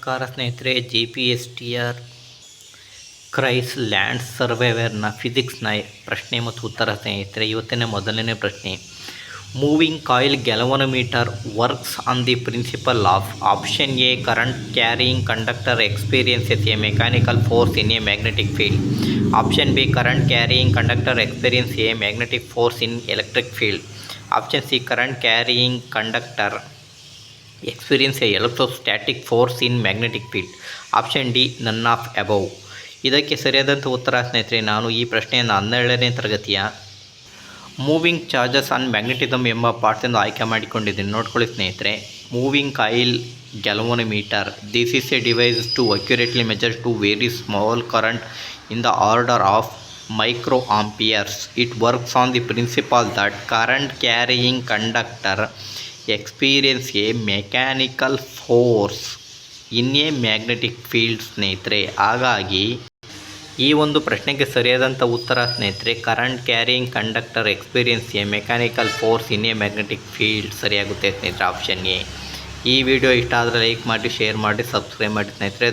ನಮಸ್ಕಾರ ಸ್ನೇಹಿತರೆ, GPSTR ಕ್ರೈಸ್ land ಸರ್ವೇವರ್ನ ಫಿಸಿಕ್ಸ್ನ ಪ್ರಶ್ನೆ ಮತ್ತು ಉತ್ತರ ಸ್ನೇಹಿತರೆ. ಇವತ್ತಿನ ಮೊದಲನೇ ಪ್ರಶ್ನೆ, moving coil galvanometer works on the principle of option A current carrying conductor experiences a mechanical force in a magnetic field. Option B current carrying conductor experience a magnetic force in electric field. Option C current carrying conductor experience a electrostatic force in magnetic field. Option D none of above. ಇದಕ್ಕೆ ಸರಿಯಾದಂಥ ಉತ್ತರ ಸ್ನೇಹಿತರೆ, ನಾನು ಈ ಪ್ರಶ್ನೆಯನ್ನು 12ನೇ ತರಗತಿಯ moving charges on magnetism ಎಂಬ ಪಾಠದಿಂದ ಆಯ್ಕೆ ಮಾಡಿಕೊಂಡಿದ್ದೀನಿ. ನೋಡ್ಕೊಳ್ಳಿ ಸ್ನೇಹಿತರೆ. Moving coil galvanometer, this is a device to accurately measure to very small current in the order of micro amperes. It works on the principle that current carrying conductor experience a mechanical force in a magnetic field ಸ್ನೇಹಿತರೆ. ಹಾಗಾಗಿ ಈ ಒಂದು ಪ್ರಶ್ನೆಗೆ ಸರಿಯಾದಂಥ ಉತ್ತರ ಸ್ನೇಹಿತರೆ, current carrying conductor experience a mechanical force in a magnetic field ಸರಿಯಾಗುತ್ತೆ ಸ್ನೇಹಿತರೆ, ಆಪ್ಷನ್ ಎ. ಈ ವಿಡಿಯೋ ಇಷ್ಟ ಆದರೆ ಲೈಕ್ ಮಾಡಿ, ಶೇರ್ ಮಾಡಿ, ಸಬ್ಸ್ಕ್ರೈಬ್ ಮಾಡಿ ಸ್ನೇಹಿತರೆ.